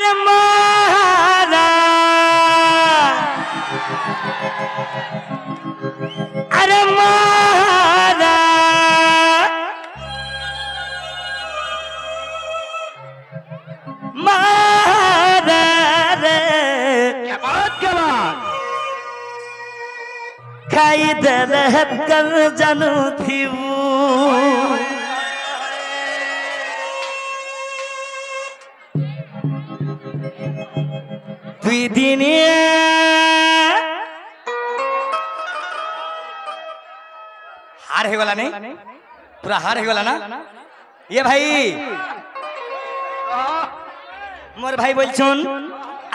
अरे मारा अरे मारा मारा रे क्या बात खाई दे रहत कर जानू थी दुई दिन हार है वाला नहीं पूरा हार है वाला ना ये भाई मोर भाई बोल सुन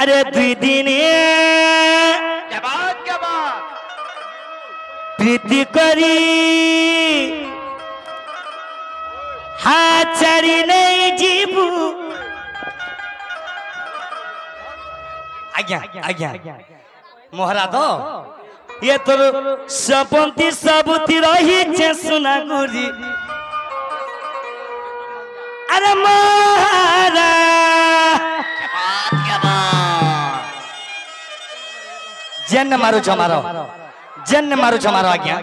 अरे दुई दिन क्या बात प्रीति करी हाचारी नहीं जीबू आज्ञा आज्ञा मोहरा तो ये तो सपंती सबुती रही छे सुना गुरी अरे मारा जन्न मारो जमारो आज्ञा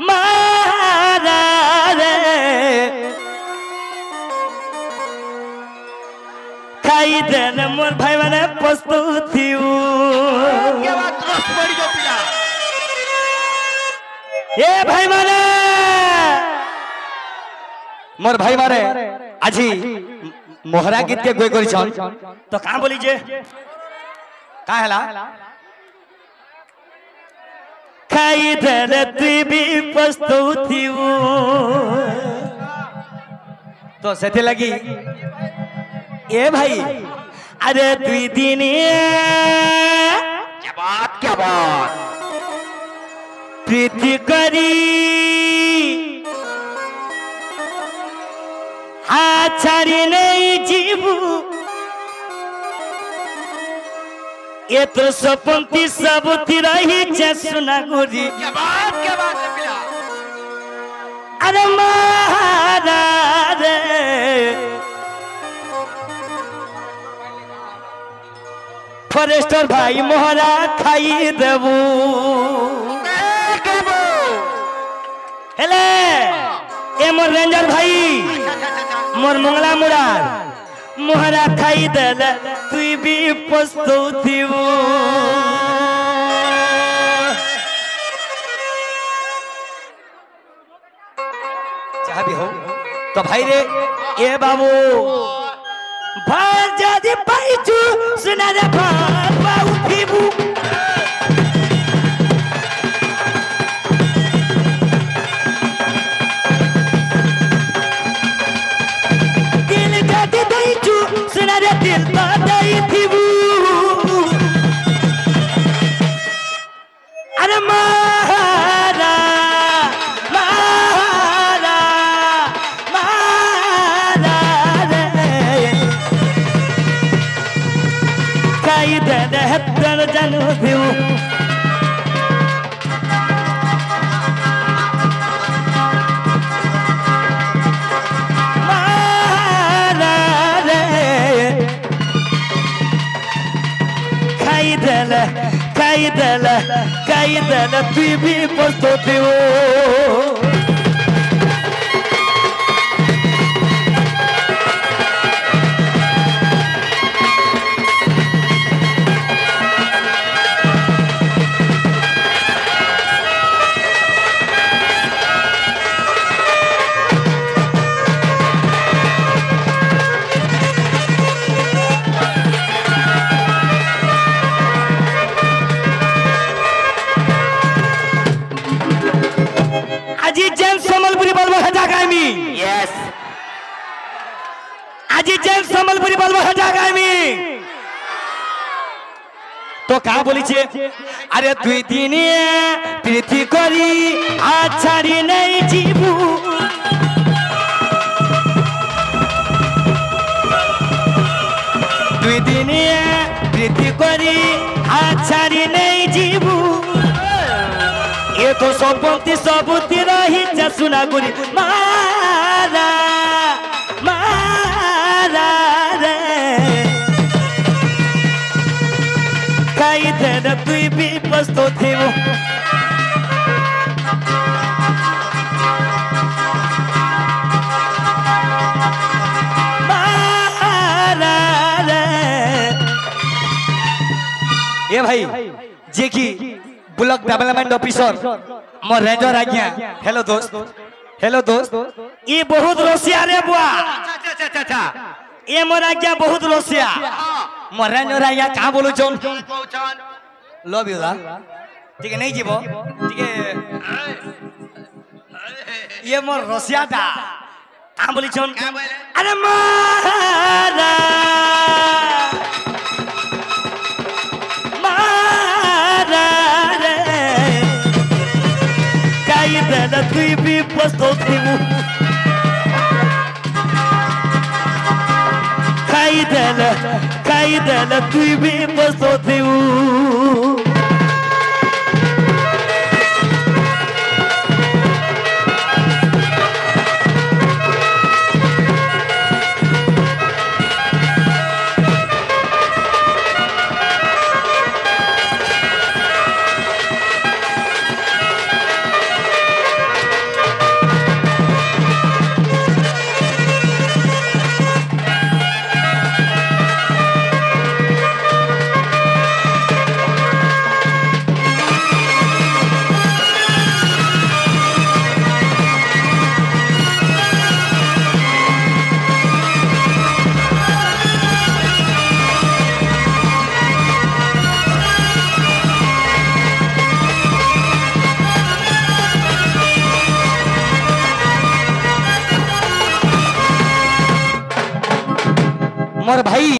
मारा रे खाई देने मोर भाई मैंने पछतौथी ए भाई मारे मोर भाई मारे आजी मोहरा गीत के गोई करी छन तो कहाँ बोली जे का हैला खाई देने तू भी पछतौथी तो सेते लगी ए भाई अरे दुई दिन क्या बात प्रीति करी हाचारी नहीं जीवू ये तो सपंती सबुती रही छे सुना गुरी क्या बात है पिया अरे मारा रे फॉरेस्टर भाई मोहरा खाई देबू हेले ए मोर रेंजर भाई मोर मंगला मुरार मोहरा खाई देले तू भी पछतौथी चाह भी हो तो भाई रे ए बाबू भार जादी पाइचू सुना रे बाबा उठीबू दिल जादी पाइचू सुना रे दिल बादाई थीबू अरे मारा मारा मारा रे खाई दे हत्तर जानू थीबू खाई देले तू भी पछतौथी আজি जेम्स समलपुरी बलवा हटा गामी यस আজি जेम्स समलपुरी बलवा हटा गामी तो कहाँ बोली छे अरे दुई दिन प्रीति करी आछाड़ी नहीं जीवू दुई दिन प्रीति करी आछाड़ी नहीं जीवू ये तो सबंती सबुती रही छे सुना गुरी मारा मारा रे देना तू भी पस्तो थे वो ए भाई जे की ब्लॉक डेवलपमेंट ऑफिसर मोर रेंजर आज्ञा हेलो दोस्त ये बहुत रोसिया रे बुआ अच्छा ये मोर आज्ञा बहुत रोसिया मोर रेंजर आज्ञा कहां बोलू चोन लव यू दा ठीक है नहीं जीवो ठीक है ये मोर रोसिया दा कहां बोली चोन अरे मारा देना तू भी पस्तो थे वो खाई देना तू भी पस्तो थे वो मोर भाई